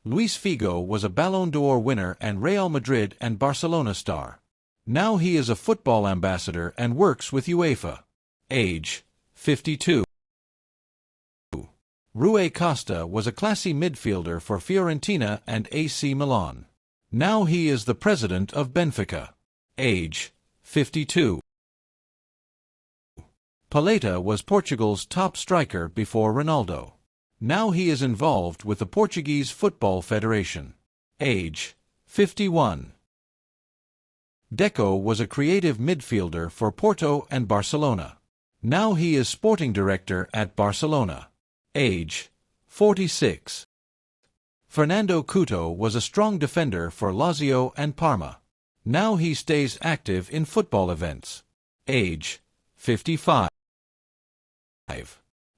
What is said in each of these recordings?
Luís Figo was a Ballon d'Or winner and Real Madrid and Barcelona star. Now he is a football ambassador and works with UEFA. Age: 52. Rui Costa was a classy midfielder for Fiorentina and AC Milan. Now he is the president of Benfica. Age: 52. Pauleta was Portugal's top striker before Ronaldo. Now he is involved with the Portuguese Football Federation. Age: 51. Deco was a creative midfielder for Porto and Barcelona. Now he is sporting director at Barcelona. Age: 46. Fernando Couto was a strong defender for Lazio and Parma. Now he stays active in football events. Age: 55.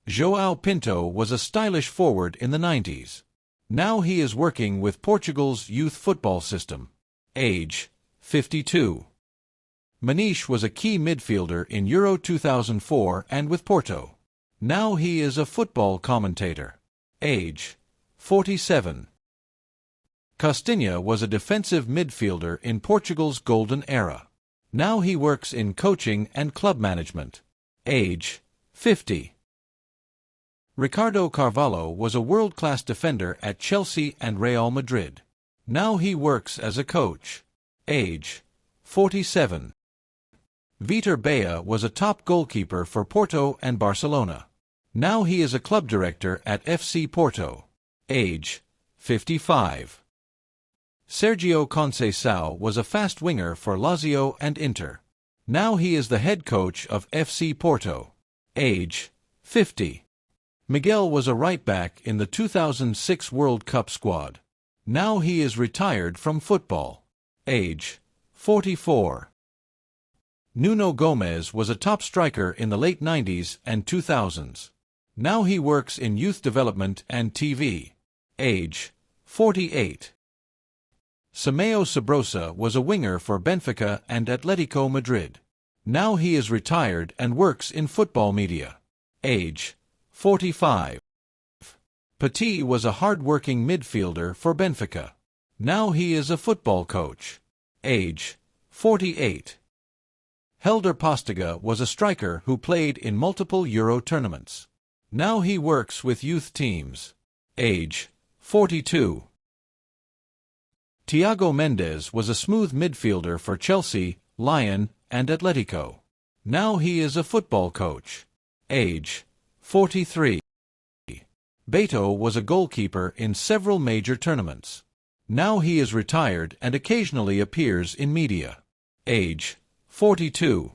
João Pinto was a stylish forward in the 90s. Now he is working with Portugal's youth football system. Age: 52. Maniche was a key midfielder in Euro 2004 and with Porto. Now he is a football commentator. Age: 47. Costa was a defensive midfielder in Portugal's golden era. Now he works in coaching and club management. Age: 50. Ricardo Carvalho was a world-class defender at Chelsea and Real Madrid. Now he works as a coach. Age: 47. Vitor Baía was a top goalkeeper for Porto and Barcelona. Now he is a club director at FC Porto. Age: 55. Sergio Conceição was a fast winger for Lazio and Inter. Now he is the head coach of FC Porto. Age: 50. Miguel was a right-back in the 2006 World Cup squad. Now he is retired from football. Age: 44. Nuno Gomes was a top striker in the late 90s and 2000s. Now he works in youth development and TV. Age: 48. Simão Sabrosa was a winger for Benfica and Atletico Madrid. Now he is retired and works in football media. Age: 45. Petit was a hard-working midfielder for Benfica. Now he is a football coach. Age: 48. Helder Postiga was a striker who played in multiple Euro tournaments. Now he works with youth teams. Age: 42. Thiago Mendes was a smooth midfielder for Chelsea, Lyon, and Atletico. Now he is a football coach. Age: 43. Beto was a goalkeeper in several major tournaments. Now he is retired and occasionally appears in media. Age: 42.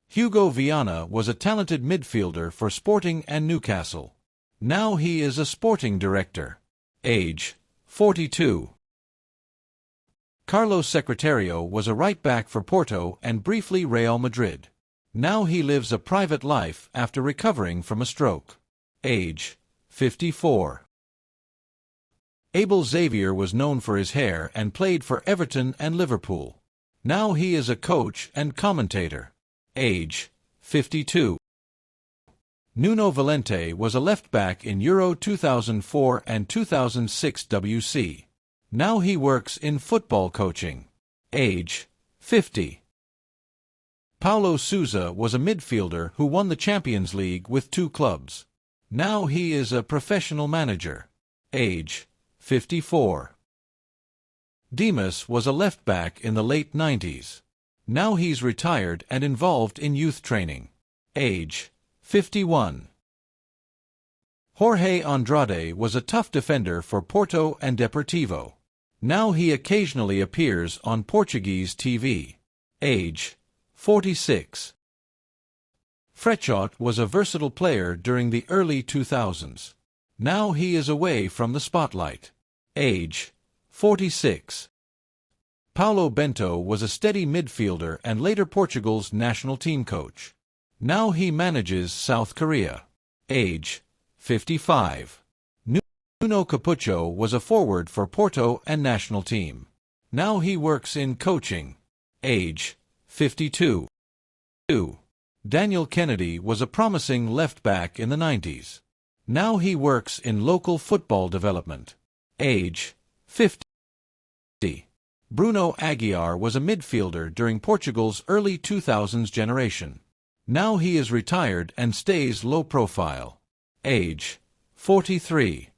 Hugo Viana was a talented midfielder for Sporting and Newcastle. Now he is a sporting director. Age: 42. Carlos Secretario was a right-back for Porto and briefly Real Madrid. Now he lives a private life after recovering from a stroke. Age: 54. Abel Xavier was known for his hair and played for Everton and Liverpool. Now he is a coach and commentator. Age: 52. Nuno Valente was a left-back in Euro 2004 and 2006 WC. Now he works in football coaching. Age: 50. Paulo Sousa was a midfielder who won the Champions League with 2 clubs. Now he is a professional manager. Age: 54. Dimas was a left-back in the late 90s. Now he's retired and involved in youth training. Age: 51. Jorge Andrade was a tough defender for Porto and Deportivo. Now he occasionally appears on Portuguese TV. Age: 46. Frechot was a versatile player during the early 2000s. Now he is away from the spotlight. Age: 46. Paulo Bento was a steady midfielder and later Portugal's national team coach. Now he manages South Korea. Age: 55. Nuno Capucho was a forward for Porto and national team. Now he works in coaching. Age: 52. Daniel Kennedy was a promising left-back in the 90s. Now he works in local football development. Age 50. Bruno Aguiar was a midfielder during Portugal's early 2000s generation. Now he is retired and stays low profile. Age 43.